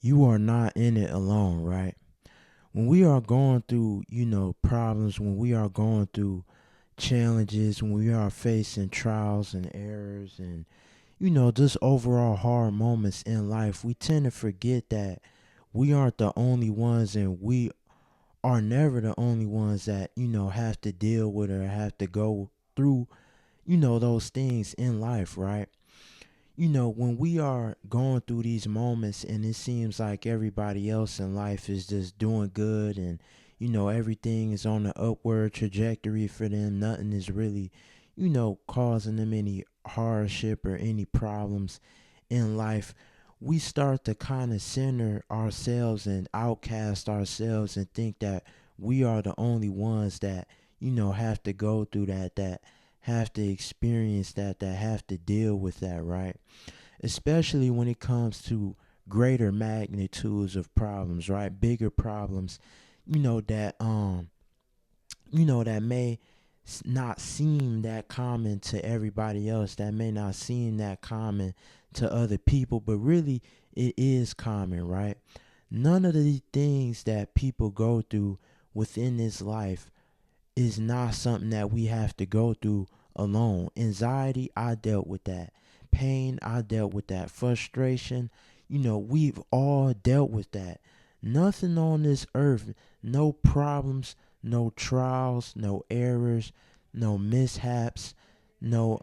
you are not in it alone, right? When we are going through, problems, when we are going through challenges, when we are facing trials and errors and, just overall hard moments in life, we tend to forget that we aren't the only ones and we are never the only ones that, have to deal with or have to go through, those things in life, right? When we are going through these moments and it seems like everybody else in life is just doing good and, everything is on the upward trajectory for them, nothing is really, causing them any hardship or any problems in life, we start to kind of center ourselves and outcast ourselves and think that we are the only ones that, have to go through that have to experience that have to deal with that, right? Especially when it comes to greater magnitudes of problems, right? Bigger problems, that that may not seem that common to everybody else, that may not seem that common to other people, but really it is common, right? None of the things that people go through within this life is not something that we have to go through alone. Anxiety, I dealt with that. Pain, I dealt with that. Frustration, we've all dealt with that. Nothing on this earth, no problems, no trials, no errors, no mishaps, no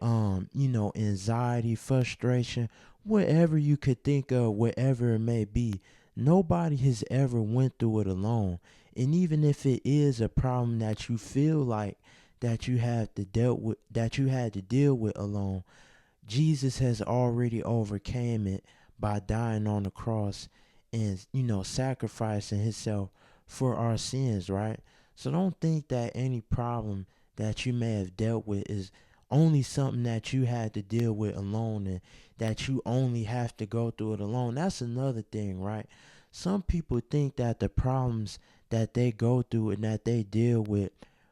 anxiety, frustration, whatever you could think of, whatever it may be. Nobody has ever went through it alone. And even if it is a problem that you feel like that you have to dealt with, that you had to deal with alone, Jesus has already overcame it by dying on the cross and, sacrificing himself for our sins, right? So don't think that any problem that you may have dealt with is only something that you had to deal with alone and that you only have to go through it alone. That's another thing, right? Some people think that the problems that they go through and that they deal with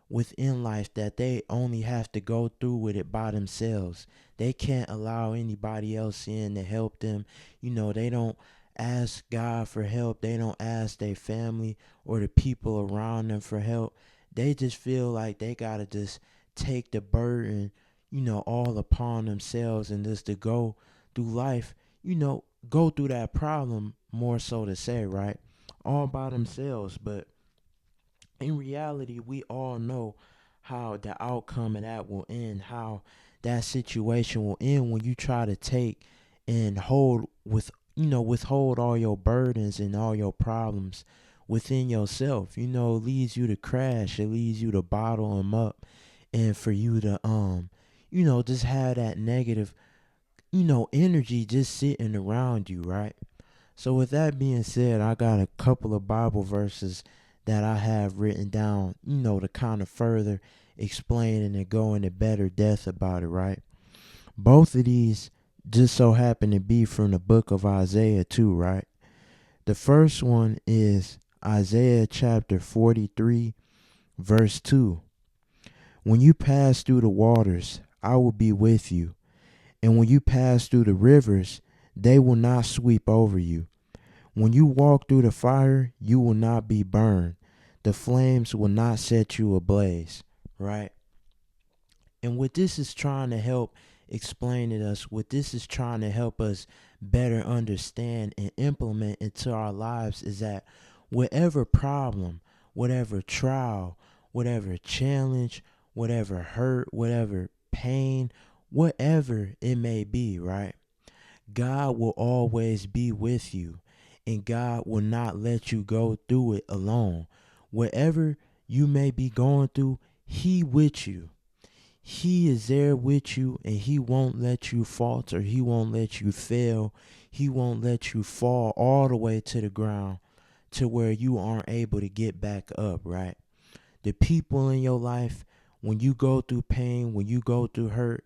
within life, that they only have to go through with it by themselves. They can't allow anybody else in to help them. They don't ask God for help. They don't ask their family or the people around them for help. They just feel like they gotta just take the burden, all upon themselves and just to go through life, go through that problem, more so to say, right? All by themselves. But in reality, we all know how the outcome of that will end, how that situation will end when you try to take and hold withhold all your burdens and all your problems within yourself. It leads you to crash. It leads you to bottle them up and for you to just have that negative, energy just sitting around you, right? So with that being said, I got a couple of Bible verses that I have written down, to kind of further explain and to go into better depth about it, right? Both of these just so happen to be from the book of Isaiah too, right? The first one is Isaiah chapter 43, verse 2. When you pass through the waters, I will be with you. And when you pass through the rivers, they will not sweep over you. When you walk through the fire, you will not be burned. The flames will not set you ablaze, right? And what this is trying to help explain to us, what this is trying to help us better understand and implement into our lives is that whatever problem, whatever trial, whatever challenge, whatever hurt, whatever pain, whatever it may be, right? God will always be with you, and God will not let you go through it alone. Whatever you may be going through, He with you. He is there with you, and He won't let you falter. He won't let you fail. He won't let you fall all the way to the ground to where you aren't able to get back up, right? The people in your life, when you go through pain, when you go through hurt,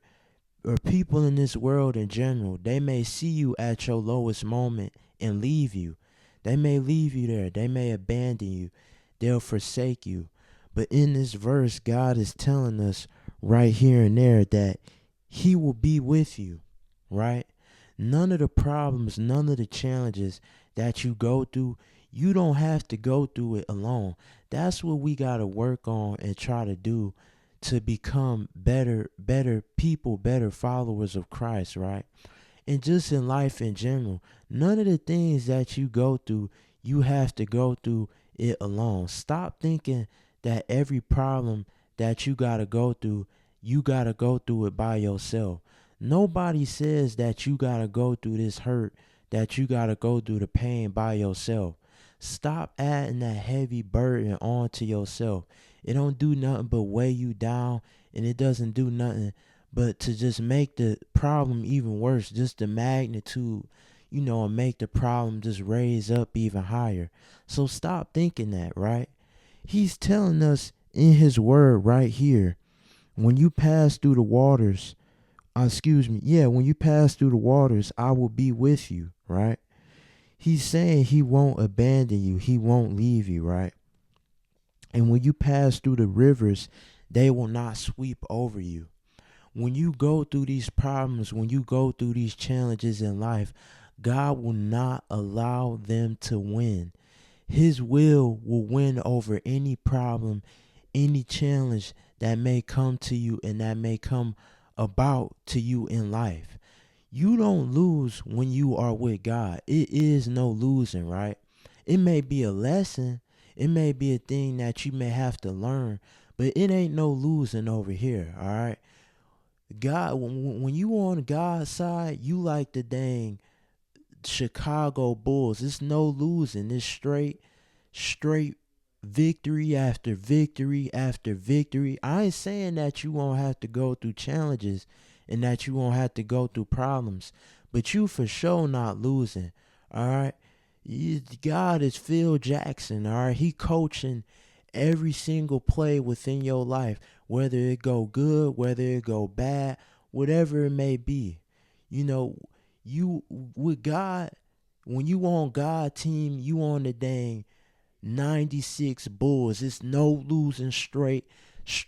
or people in this world in general, they may see you at your lowest moment and leave you. They may leave you there. They may abandon you. They'll forsake you. But in this verse, God is telling us right here and there that He will be with you, right? None of the problems, none of the challenges that you go through, you don't have to go through it alone. That's what we got to work on and try to do to become better people, better followers of Christ, right? And just in life in general, none of the things that you go through, you have to go through it alone. Stop thinking that every problem that you got to go through it by yourself. Nobody says that you got to go through this hurt, that you got to go through the pain by yourself. Stop adding that heavy burden onto yourself. It don't do nothing but weigh you down, and it doesn't do nothing but to just make the problem even worse, just the magnitude, and make the problem just raise up even higher. So stop thinking that, right? He's telling us in his word right here, when you pass through the waters, when you pass through the waters, I will be with you, right? He's saying he won't abandon you, he won't leave you, right? And when you pass through the rivers, they will not sweep over you. When you go through these problems, when you go through these challenges in life, God will not allow them to win. His will win over any problem, any challenge that may come to you and that may come about to you in life. You don't lose when you are with God. It is no losing, right? It may be a lesson. It may be a thing that you may have to learn, but it ain't no losing over here, all right? God, when you on God's side, you like the dang Chicago Bulls. It's no losing. It's straight victory after victory after victory. I ain't saying that you won't have to go through challenges and that you won't have to go through problems, but you for sure not losing. All right. God is Phil Jackson. All right. He coaching every single play within your life, whether it go good, whether it go bad, whatever it may be. You with God, when you on God team, you on the dang 96 Bulls. It's no losing, straight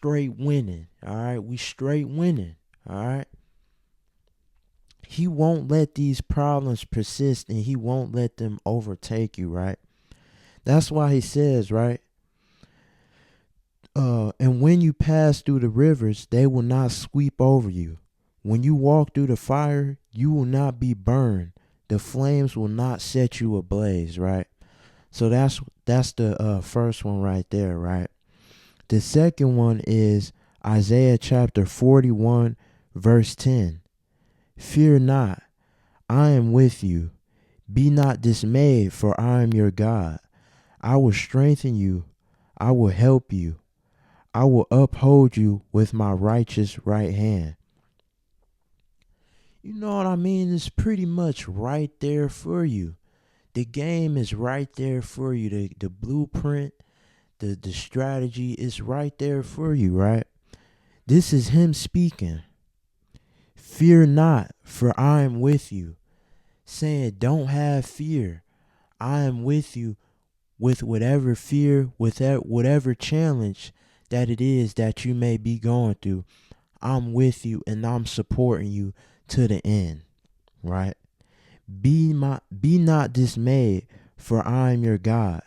winning. All right, we straight winning. All right. He won't let these problems persist, and he won't let them overtake you, right? That's why he says, right? And when you pass through the rivers, they will not sweep over you. When you walk through the fire, you will not be burned. The flames will not set you ablaze, right? So that's the first one right there, right? The second one is Isaiah chapter 41, verse 10. Fear not, I am with you. Be not dismayed, for I am your God. I will strengthen you. I will help you. I will uphold you with my righteous right hand. You know what I mean? It's pretty much right there for you. The game is right there for you. The blueprint, the strategy is right there for you, right? This is him speaking. Fear not, for I am with you. Saying, don't have fear. I am with you with whatever fear, with whatever challenge that it is that you may be going through. I'm with you and I'm supporting you to the end, right? Be not dismayed, for I am your God.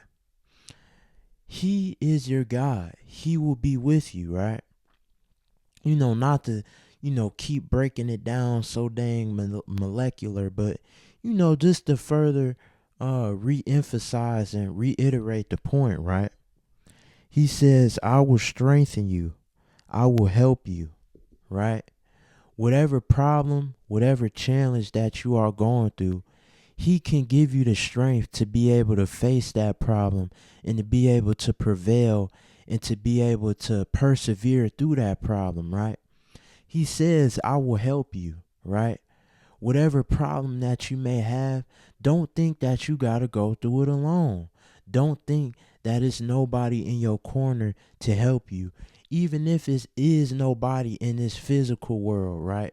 He is your God. He will be with you, right? Not to, keep breaking it down so dang molecular, but, just to further re-emphasize and reiterate the point, right? He says, I will strengthen you. I will help you, right? Whatever problem, whatever challenge that you are going through, he can give you the strength to be able to face that problem and to be able to prevail and to be able to persevere through that problem, right? He says, I will help you, right? Whatever problem that you may have, don't think that you got to go through it alone. Don't think that it's nobody in your corner to help you. Even if it is nobody in this physical world, right?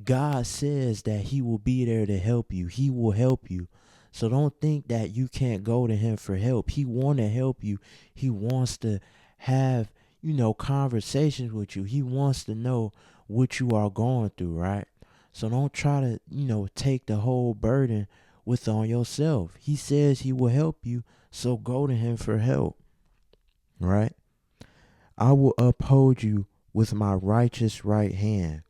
God says that he will be there to help you. He will help you. So don't think that you can't go to him for help. He want to help you. He wants to have, conversations with you. He wants to know what you are going through, right? So don't try to, take the whole burden with on yourself. He says he will help you, so go to him for help, right? I will uphold you with my righteous right hand.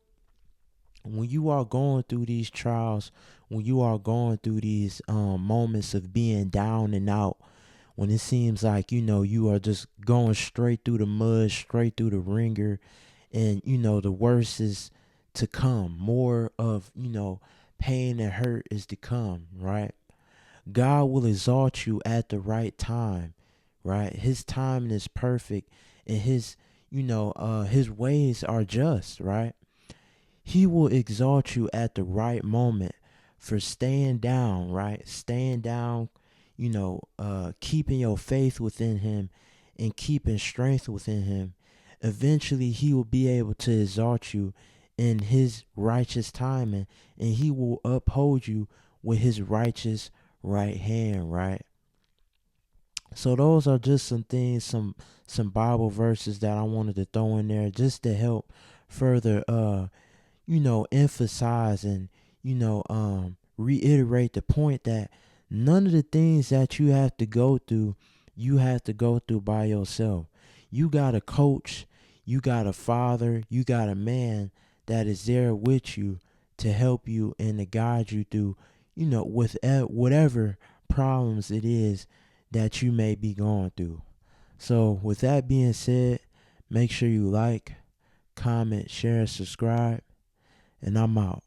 When you are going through these trials, when you are going through these moments of being down and out, when it seems like, you are just going straight through the mud, straight through the ringer, and, the worst is to come. More of, pain and hurt is to come, right? God will exalt you at the right time, right? His timing is perfect, and his ways are just, right? He will exalt you at the right moment for staying down, right? Staying down, keeping your faith within him and keeping strength within him. Eventually, he will be able to exalt you in his righteous timing, and he will uphold you with his righteous right hand, right? So those are just some things, some Bible verses that I wanted to throw in there just to help further emphasize and, reiterate the point that none of the things that you have to go through by yourself. You got a coach, you got a father, you got a man that is there with you to help you and to guide you through, with whatever problems it is that you may be going through. So with that being said, make sure you like, comment, share, and subscribe, and I'm out.